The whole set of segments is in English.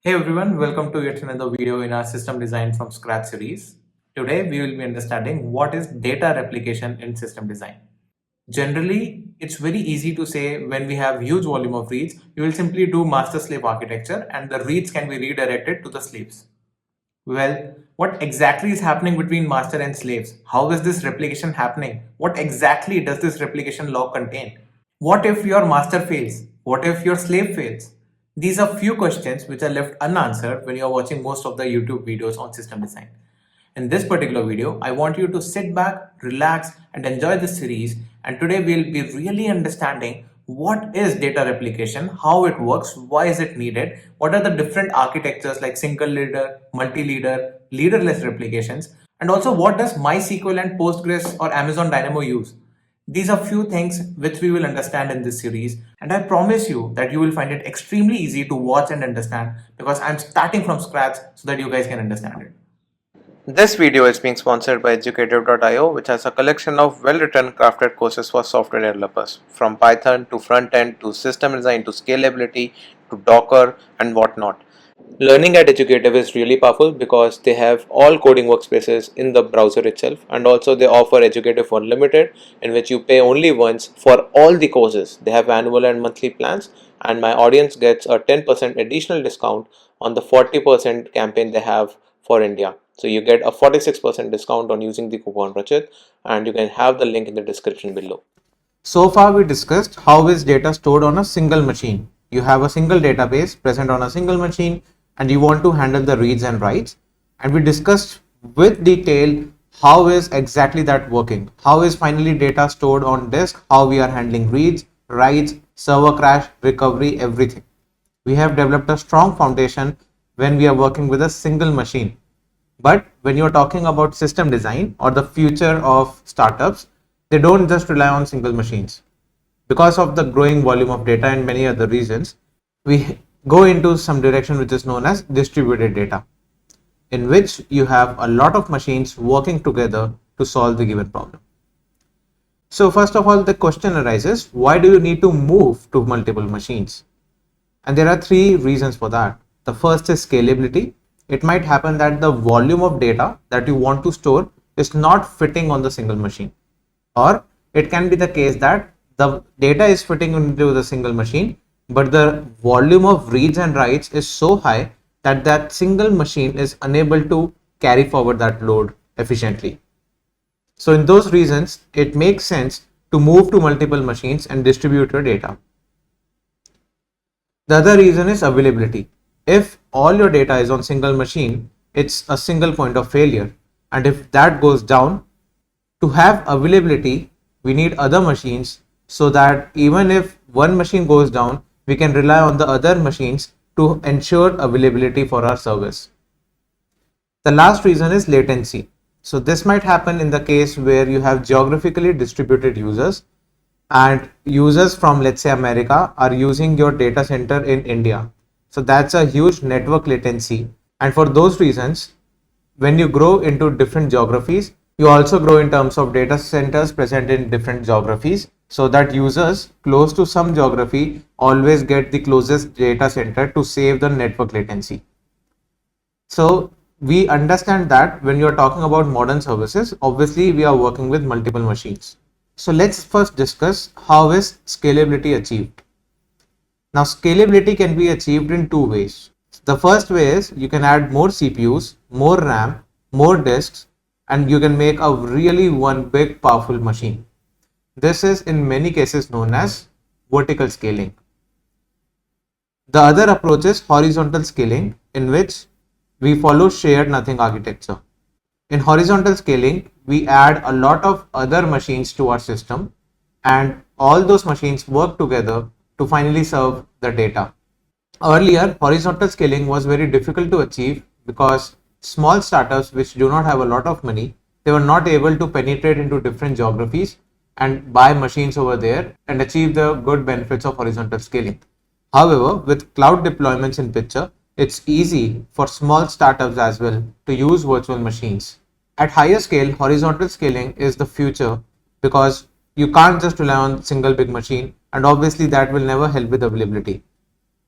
Hey everyone, welcome to yet another video in our System Design from Scratch series. Today we will be understanding what is data replication in system design. Generally, it's very easy to say when we have huge volume of reads, you will simply do master-slave architecture and the reads can be redirected to the slaves. Well, what exactly is happening between master and slaves? How is this replication happening? What exactly does this replication log contain? What if your master fails? What if your slave fails? These are few questions which are left unanswered when you are watching most of the YouTube videos on system design. In this particular video, I want you to sit back, relax, and enjoy this series. And today we'll be really understanding what is data replication, how it works, why is it needed, what are the different architectures like single leader, multi-leader, leaderless replications, and also what does MySQL and Postgres or Amazon Dynamo use. These are few things which we will understand in this series, and I promise you that you will find it extremely easy to watch and understand because I'm starting from scratch so that you guys can understand it. This video is being sponsored by Educative.io, which has a collection of well-written crafted courses for software developers, from Python to front-end to system design to scalability to Docker and whatnot. Learning at Educative is really powerful because they have all coding workspaces in the browser itself, and also they offer Educative Unlimited, in which you pay only once for all the courses. They have annual and monthly plans, and my audience gets a 10% additional discount on the 40% campaign they have for India. So you get a 46% discount on using the coupon Rachit, and you can have the link in the description below. So far we discussed how is data stored on a single machine. You have a single database present on a single machine and you want to handle the reads and writes, and we discussed with detail how is exactly that working, how is finally data stored on disk, how we are handling reads, writes, server crash, recovery, everything. We have developed a strong foundation when we are working with a single machine. But when you're talking about system design or the future of startups, they don't just rely on single machines. Because of the growing volume of data and many other reasons, we go into some direction which is known as distributed data, in which you have a lot of machines working together to solve the given problem. So first of all, the question arises, why do you need to move to multiple machines? And there are three reasons for that. The first is scalability. It might happen that the volume of data that you want to store is not fitting on the single machine. Or it can be the case that the data is fitting into the single machine, but the volume of reads and writes is so high that that single machine is unable to carry forward that load efficiently. So in those reasons, it makes sense to move to multiple machines and distribute your data. The other reason is availability. If all your data is on single machine, it's a single point of failure. And if that goes down, to have availability, we need other machines so that even if one machine goes down, we can rely on the other machines to ensure availability for our service. The last reason is latency. So this might happen in the case where you have geographically distributed users and users from, let's say, America are using your data center in India. So that's a huge network latency. And for those reasons, when you grow into different geographies, you also grow in terms of data centers present in different geographies, so that users close to some geography always get the closest data center to save the network latency. So we understand that when you're talking about modern services, obviously we are working with multiple machines. So let's first discuss how is scalability achieved. Now scalability can be achieved in two ways. The first way is you can add more CPUs, more RAM, more disks, and you can make a really one big powerful machine. This is in many cases known as vertical scaling. The other approach is horizontal scaling, in which we follow shared nothing architecture. In horizontal scaling, we add a lot of other machines to our system, and all those machines work together to finally serve the data. Earlier, horizontal scaling was very difficult to achieve because small startups which do not have a lot of money, they were not able to penetrate into different geographies and buy machines over there and achieve the good benefits of horizontal scaling. However, with cloud deployments in picture, it's easy for small startups as well to use virtual machines. At higher scale, horizontal scaling is the future because you can't just rely on single big machine, and obviously that will never help with availability.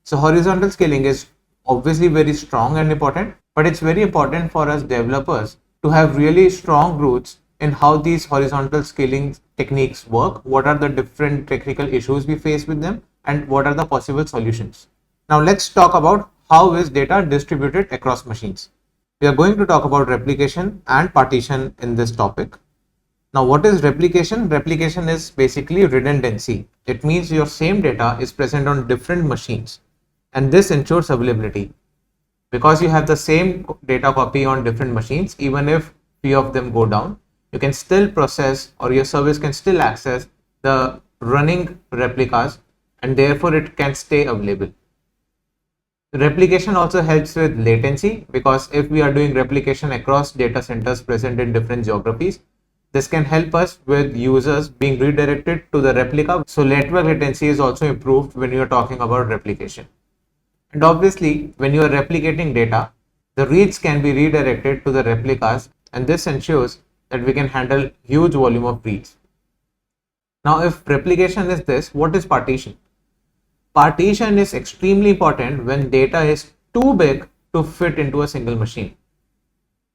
So horizontal scaling is obviously very strong and important, but it's very important for us developers to have really strong roots in how these horizontal scaling techniques work, what are the different technical issues we face with them, and what are the possible solutions. Now let's talk about how is data distributed across machines. We are going to talk about replication and partition in this topic. Now, what is replication? Replication is basically redundancy. It means your same data is present on different machines, and this ensures availability. Because you have the same data copy on different machines, even if few of them go down, you can still process, or your service can still access the running replicas, and therefore it can stay available. Replication also helps with latency, because if we are doing replication across data centers present in different geographies, this can help us with users being redirected to the replica. So network latency is also improved when you are talking about replication. And obviously, when you are replicating data, the reads can be redirected to the replicas, and this ensures that we can handle huge volume of reads. Now, if replication is this, what is partition? Partition is extremely important when data is too big to fit into a single machine.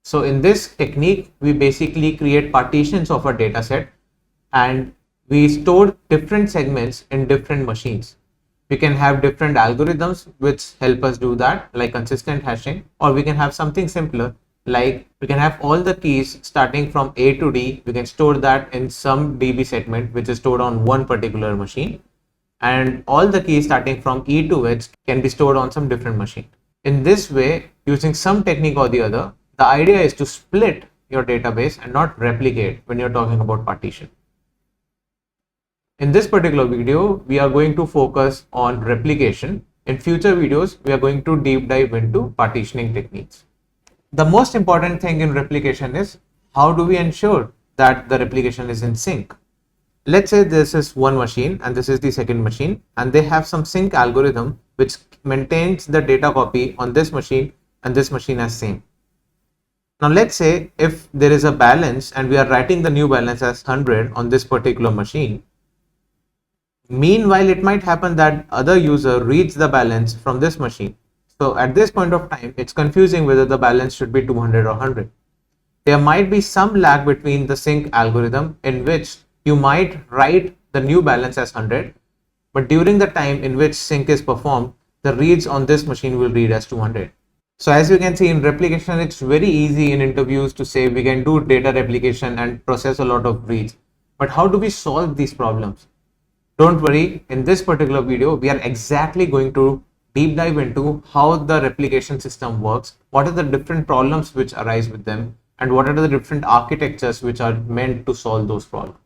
So in this technique, we basically create partitions of a data set, and we store different segments in different machines. We can have different algorithms which help us do that, like consistent hashing, or we can have something simpler, like we can have all the keys starting from A to D. We can store that in some DB segment which is stored on one particular machine, and all the keys starting from E to H can be stored on some different machine. In this way, using some technique or the other, the idea is to split your database and not replicate when you're talking about partition. In this particular video, we are going to focus on replication. In future videos, we are going to deep dive into partitioning techniques. The most important thing in replication is how do we ensure that the replication is in sync? Let's say this is one machine and this is the second machine, and they have some sync algorithm which maintains the data copy on this machine and this machine as same. Now let's say if there is a balance and we are writing the new balance as 100 on this particular machine. Meanwhile, it might happen that other user reads the balance from this machine. So at this point of time, it's confusing whether the balance should be 200 or 100. There might be some lag between the sync algorithm in which you might write the new balance as 100, but during the time in which sync is performed, the reads on this machine will read as 200. So as you can see in replication, it's very easy in interviews to say we can do data replication and process a lot of reads. But how do we solve these problems? Don't worry, in this particular video, we are exactly going to deep dive into how the replication system works, what are the different problems which arise with them, and what are the different architectures which are meant to solve those problems.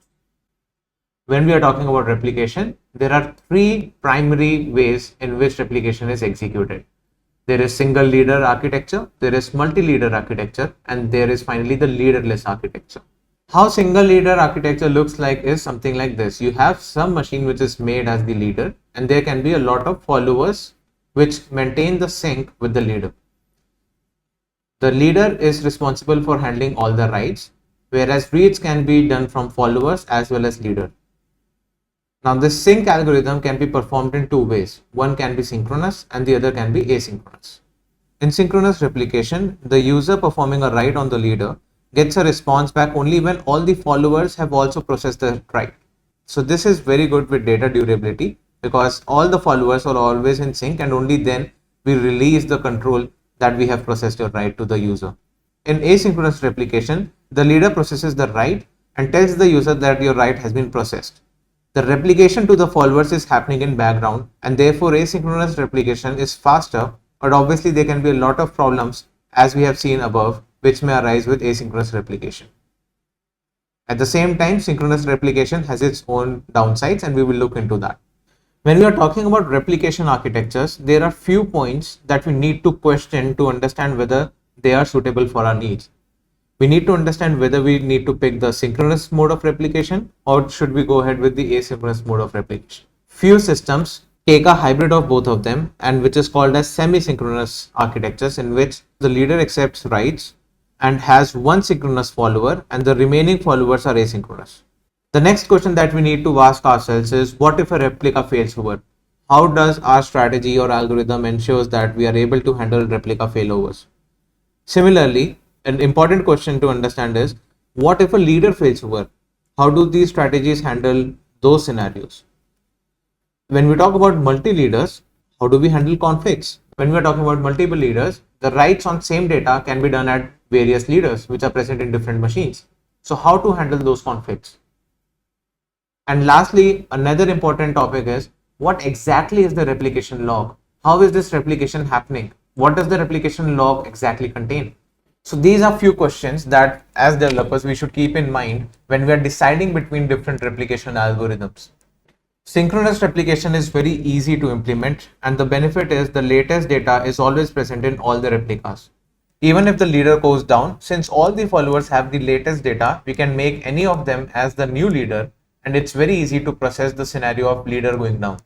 When we are talking about replication, there are three primary ways in which replication is executed. There is single leader architecture, there is multi-leader architecture, and there is finally the leaderless architecture. How single leader architecture looks like is something like this. You have some machine which is made as the leader, and there can be a lot of followers which maintain the sync with the leader. The leader is responsible for handling all the writes, whereas reads can be done from followers as well as leader. Now this sync algorithm can be performed in two ways. One can be synchronous and the other can be asynchronous. In synchronous replication, the user performing a write on the leader gets a response back only when all the followers have also processed the write. So this is very good with data durability, because all the followers are always in sync, and only then we release the control that we have processed your write to the user. In asynchronous replication, the leader processes the write and tells the user that your write has been processed. The replication to the followers is happening in background, and therefore asynchronous replication is faster, but obviously there can be a lot of problems as we have seen above, which may arise with asynchronous replication. At the same time, synchronous replication has its own downsides, and we will look into that. When we are talking about replication architectures, there are few points that we need to question to understand whether they are suitable for our needs. We need to understand whether we need to pick the synchronous mode of replication or should we go ahead with the asynchronous mode of replication. Few systems take a hybrid of both of them, and which is called as semi-synchronous architectures, in which the leader accepts writes and has one synchronous follower and the remaining followers are asynchronous. The next question that we need to ask ourselves is, what if a replica fails over? how does our strategy or algorithm ensures that we are able to handle replica failovers? Similarly, an important question to understand is, what if a leader fails over? How do these strategies handle those scenarios? When we talk about multi-leaders, how do we handle conflicts? When we are talking about multiple leaders, the writes on same data can be done at various leaders which are present in different machines. So how to handle those conflicts? And lastly, another important topic is, what exactly is the replication log? How is this replication happening? What does the replication log exactly contain? So these are few questions that as developers we should keep in mind when we are deciding between different replication algorithms. Synchronous replication is very easy to implement, and the benefit is the latest data is always present in all the replicas. Even if the leader goes down, since all the followers have the latest data, we can make any of them as the new leader, and it's very easy to process the scenario of leader going down.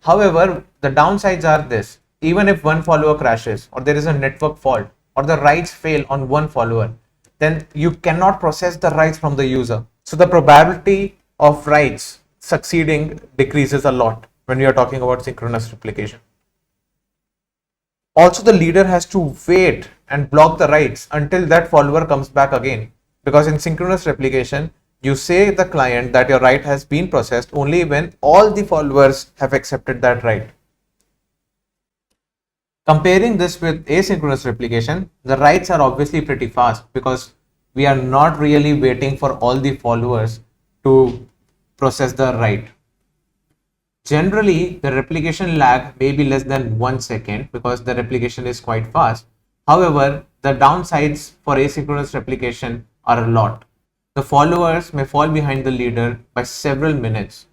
However, the downsides are this: even if one follower crashes, or there is a network fault, or the writes fail on one follower, then you cannot process the writes from the user. So the probability of writes succeeding decreases a lot when we are talking about synchronous replication. Also, the leader has to wait and block the writes until that follower comes back again, because in synchronous replication you say the client that your write has been processed only when all the followers have accepted that write. Comparing this with asynchronous replication, the writes are obviously pretty fast because we are not really waiting for all the followers to process the write. Generally, the replication lag may be less than 1 second because the replication is quite fast. However, the downsides for asynchronous replication are a lot. The followers may fall behind the leader by several minutes.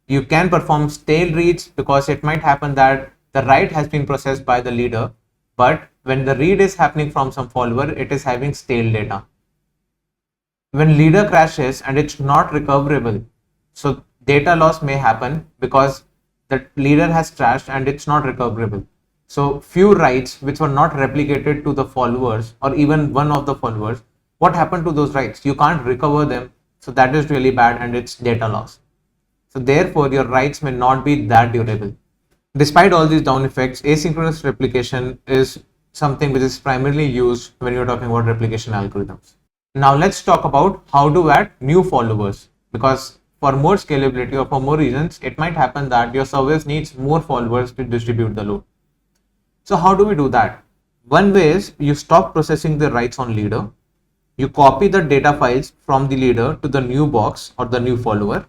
You can perform stale reads because it might happen that the write has been processed by the leader, but when the read is happening from some follower, it is having stale data. When leader crashes and it's not recoverable, so data loss may happen because the leader has crashed and it's not recoverable. So few writes which were not replicated to the followers or even one of the followers, what happened to those writes? You can't recover them. So that is really bad and it's data loss. So therefore your writes may not be that durable. Despite all these down effects, asynchronous replication is something which is primarily used when you're talking about replication algorithms. Now let's talk about how to add new followers, because for more scalability or for more reasons, it might happen that your service needs more followers to distribute the load. So how do we do that? One way is you stop processing the writes on leader. You copy the data files from the leader to the new box or the new follower,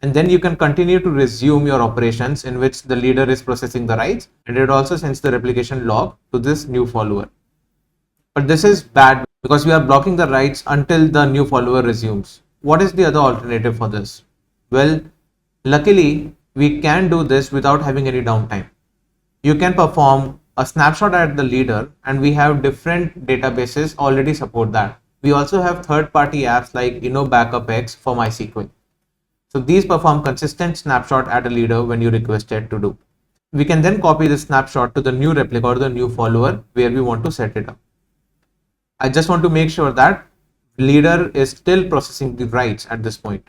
and then you can continue to resume your operations in which the leader is processing the writes, and it also sends the replication log to this new follower. But this is bad because we are blocking the writes until the new follower resumes. What is the other alternative for this? Well, luckily we can do this without having any downtime. You can perform a snapshot at the leader, and we have different databases already support that. We also have third-party apps like BackupX for MySQL. So these perform consistent snapshot at a leader when you request it to do. We can then copy the snapshot to the new replica or the new follower where we want to set it up. I just want to make sure that leader is still processing the writes at this point.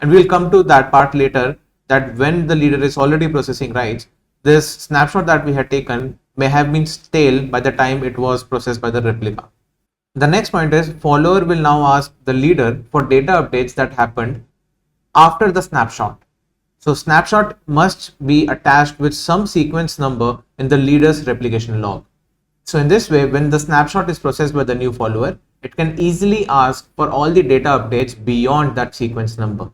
And we'll come to that part later, that when the leader is already processing writes, this snapshot that we had taken may have been stale by the time it was processed by the replica. The next point is follower will now ask the leader for data updates that happened after the snapshot. So snapshot must be attached with some sequence number in the leader's replication log. So in this way, when the snapshot is processed by the new follower, it can easily ask for all the data updates beyond that sequence number.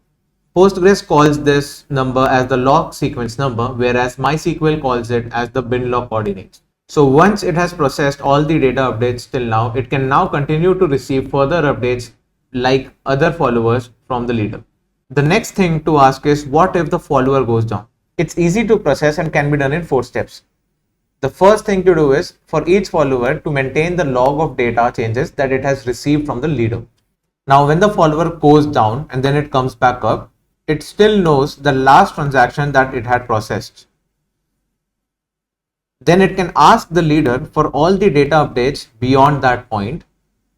Postgres calls this number as the log sequence number, whereas MySQL calls it as the bin log coordinates. So once it has processed all the data updates till now, it can now continue to receive further updates like other followers from the leader. The next thing to ask is, what if the follower goes down? It's easy to process and can be done in 4 steps. The first thing to do is for each follower to maintain the log of data changes that it has received from the leader. Now when the follower goes down and then it comes back up, it still knows the last transaction that it had processed. Then it can ask the leader for all the data updates beyond that point,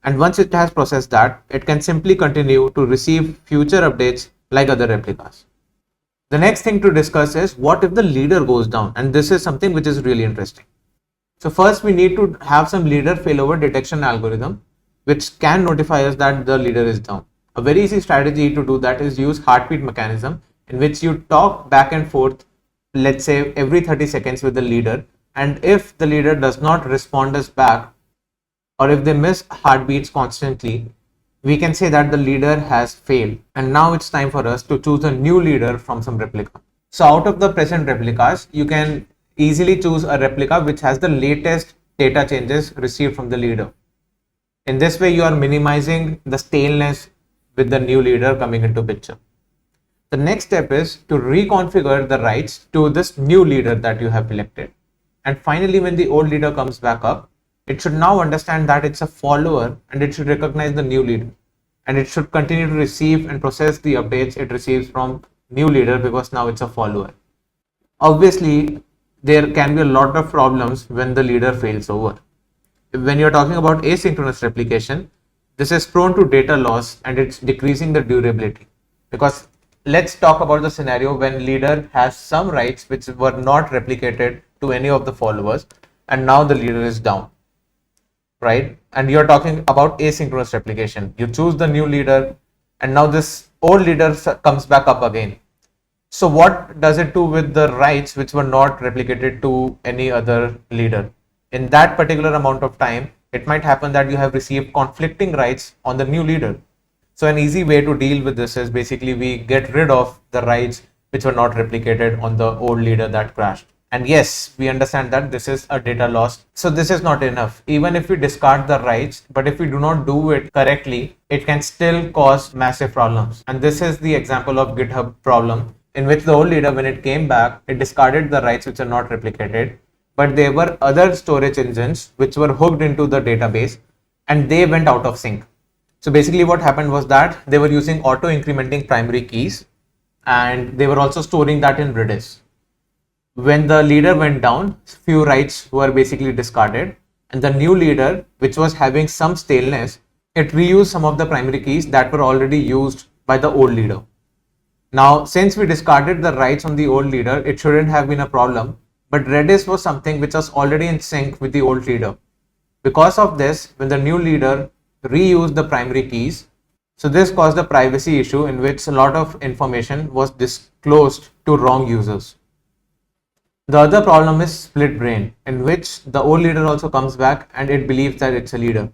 and once it has processed that, it can simply continue to receive future updates like other replicas. The next thing to discuss is what if the leader goes down, and this is something which is really interesting. So first we need to have some leader failover detection algorithm which can notify us that the leader is down. A very easy strategy to do that is use heartbeat mechanism, in which you talk back and forth, let's say every 30 seconds with the leader, and if the leader does not respond us back, or if they miss heartbeats constantly, we can say that the leader has failed, and now it's time for us to choose a new leader from some replica. So out of the present replicas, you can easily choose a replica which has the latest data changes received from the leader. In this way, you are minimizing the staleness with the new leader coming into picture. The next step is to reconfigure the rights to this new leader that you have elected. And finally, when the old leader comes back up, it should now understand that it's a follower and it should recognize the new leader. And it should continue to receive and process the updates it receives from new leader because now it's a follower. Obviously, there can be a lot of problems when the leader fails over. When you're talking about asynchronous replication, this is prone to data loss and it's decreasing the durability. Because let's talk about the scenario when leader has some rights which were not replicated to any of the followers, and now the leader is down, right? And you're talking about asynchronous replication. You choose the new leader and now this old leader comes back up again. So what does it do with the rights which were not replicated to any other leader? In that particular amount of time, it might happen that you have received conflicting rights on the new leader. So an easy way to deal with this is basically we get rid of the rights which were not replicated on the old leader that crashed. And yes, we understand that this is a data loss. So this is not enough. Even if we discard the rights, but if we do not do it correctly, it can still cause massive problems. And this is the example of GitHub problem, in which the old leader, when it came back, it discarded the rights which are not replicated, but there were other storage engines which were hooked into the database and they went out of sync. So basically what happened was that they were using auto incrementing primary keys and they were also storing that in Redis. When the leader went down, few rights were basically discarded, and the new leader, which was having some staleness, it reused some of the primary keys that were already used by the old leader. Now, since we discarded the rights on the old leader, it shouldn't have been a problem, but Redis was something which was already in sync with the old leader. Because of this, when the new leader reused the primary keys, so this caused a privacy issue in which a lot of information was disclosed to wrong users. The other problem is split brain, in which the old leader also comes back and it believes that it's a leader.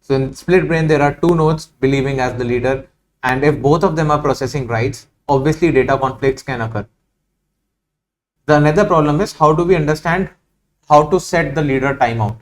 So in split brain, there are two nodes believing as the leader, and if both of them are processing rights, obviously data conflicts can occur. The another problem is how do we understand how to set the leader timeout?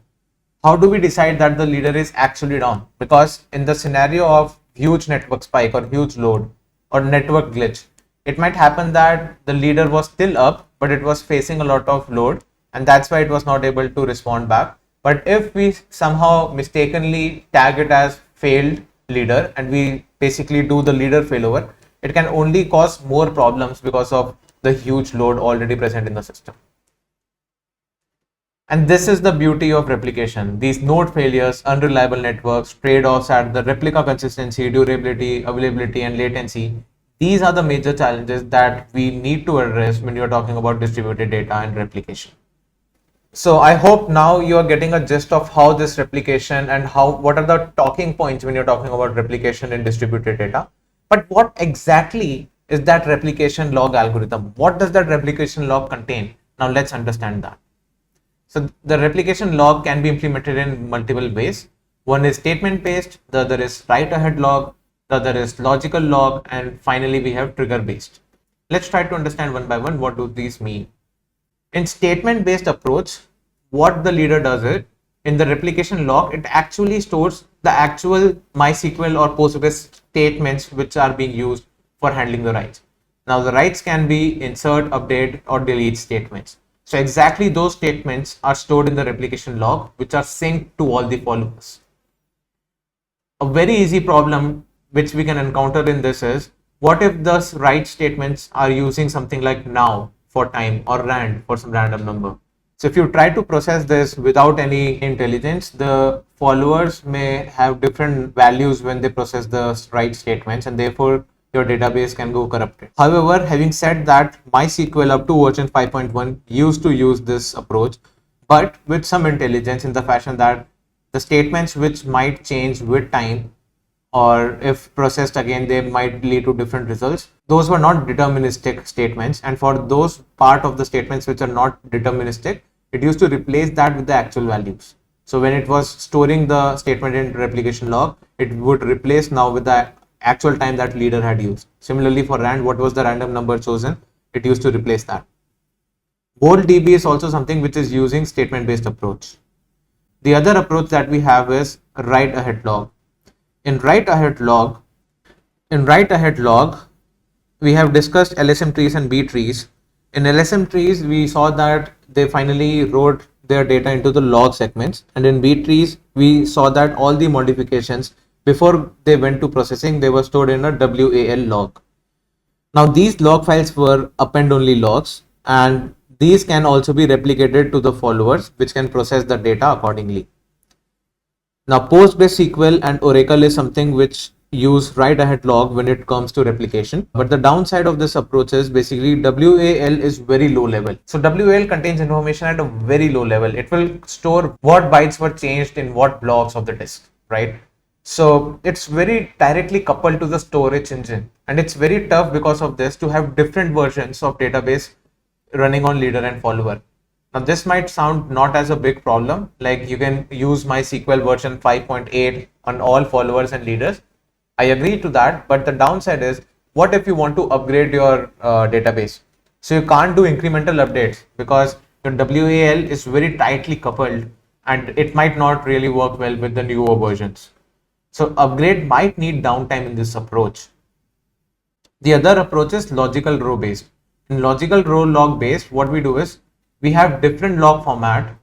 How do we decide that the leader is actually down? Because in the scenario of huge network spike or huge load or network glitch, it might happen that the leader was still up, but it was facing a lot of load, and that's why it was not able to respond back. But if we somehow mistakenly tag it as failed leader and we basically do the leader failover, it can only cause more problems because of the huge load already present in the system. And this is the beauty of replication. These node failures, unreliable networks, trade-offs at the replica consistency, durability, availability, and latency. These are the major challenges that we need to address when you're talking about distributed data and replication. So I hope now you are getting a gist of how this replication and what are the talking points when you're talking about replication in distributed data. But what exactly is that replication log algorithm? What does that replication log contain? Now let's understand that. So the replication log can be implemented in multiple ways. One is statement based, the other is write ahead log, the other is logical log, and finally we have trigger based. Let's try to understand one by one what do these mean. In statement based approach, what the leader does is in the replication log, it actually stores the actual MySQL or Postgres statements which are being used for handling the writes. Now the writes can be insert, update, or delete statements. So exactly those statements are stored in the replication log, which are synced to all the followers. A very easy problem which we can encounter in this is, what if the write statements are using something like now for time or rand for some random number? So if you try to process this without any intelligence, the followers may have different values when they process the write statements, and therefore your database can go corrupted. However, having said that, MySQL up to version 5.1 used to use this approach, but with some intelligence in the fashion that the statements which might change with time, or if processed again, they might lead to different results. Those were not deterministic statements, and for those part of the statements which are not deterministic, it used to replace that with the actual values. So when it was storing the statement in replication log, it would replace now with the actual time that leader had used. Similarly for rand, what was the random number chosen, it used to replace that. DB is also something which is using statement based approach. The other approach that we have is write ahead log. In write ahead log, we have discussed LSM trees and B trees. In LSM trees, we saw that they finally wrote their data into the log segments, and in B trees, we saw that all the modifications before they went to processing, they were stored in a WAL log. Now these log files were append only logs, and these can also be replicated to the followers, which can process the data accordingly. Now PostgreSQL and Oracle is something which use write ahead log when it comes to replication, but the downside of this approach is basically WAL is very low level. So WAL contains information at a very low level. It will store what bytes were changed in what blocks of the disk, right? So it's very directly coupled to the storage engine, and it's very tough because of this to have different versions of database running on leader and follower. Now this might sound not as a big problem, like you can use MySQL version 5.8 on all followers and leaders. I agree to that, but the downside is, what if you want to upgrade your database? So you can't do incremental updates because your WAL is very tightly coupled and it might not really work well with the newer versions. So upgrade might need downtime in this approach. The other approach is logical row based. In logical row log based, what we do is we have different log format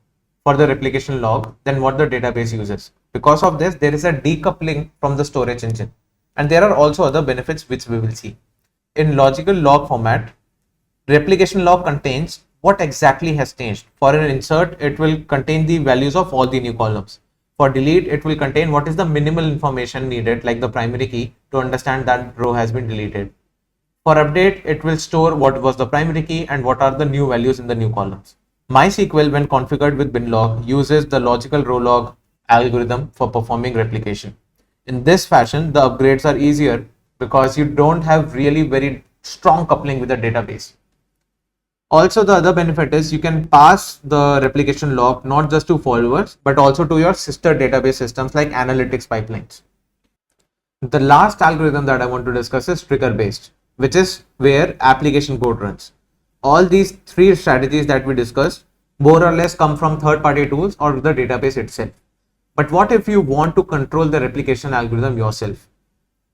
for the replication log than what the database uses. Because of this, there is a decoupling from the storage engine. And there are also other benefits which we will see. In logical log format, replication log contains what exactly has changed. For an insert, it will contain the values of all the new columns. For delete, it will contain what is the minimal information needed, like the primary key, to understand that row has been deleted. For update, it will store what was the primary key and what are the new values in the new columns. MySQL, when configured with binlog, uses the logical row log algorithm for performing replication. In this fashion, the upgrades are easier because you don't have really very strong coupling with the database. Also, the other benefit is you can pass the replication log not just to followers, but also to your sister database systems like analytics pipelines. The last algorithm that I want to discuss is trigger based, which is where application code runs. All these three strategies that we discussed more or less come from third-party tools or the database itself. But what if you want to control the replication algorithm yourself?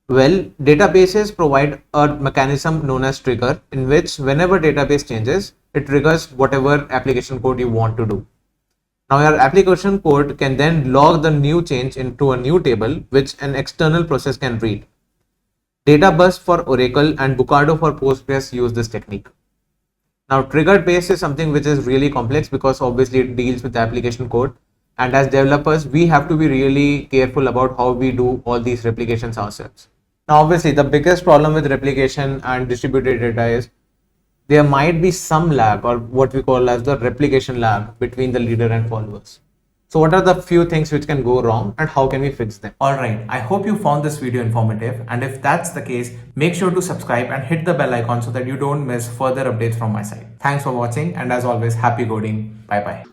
Well, databases provide a mechanism known as trigger, in which whenever database changes, it triggers whatever application code you want to do. Now your application code can then log the new change into a new table, which an external process can read. DataBase for Oracle and Bucardo for Postgres use this technique. Now triggered based is something which is really complex because obviously it deals with application code, and as developers we have to be really careful about how we do all these replications ourselves. Now obviously the biggest problem with replication and distributed data is there might be some lag, or what we call as the replication lag, between the leader and followers. So what are the few things which can go wrong and how can we fix them? Alright, I hope you found this video informative, and if that's the case, make sure to subscribe and hit the bell icon so that you don't miss further updates from my side. Thanks for watching, and as always, happy coding. Bye bye.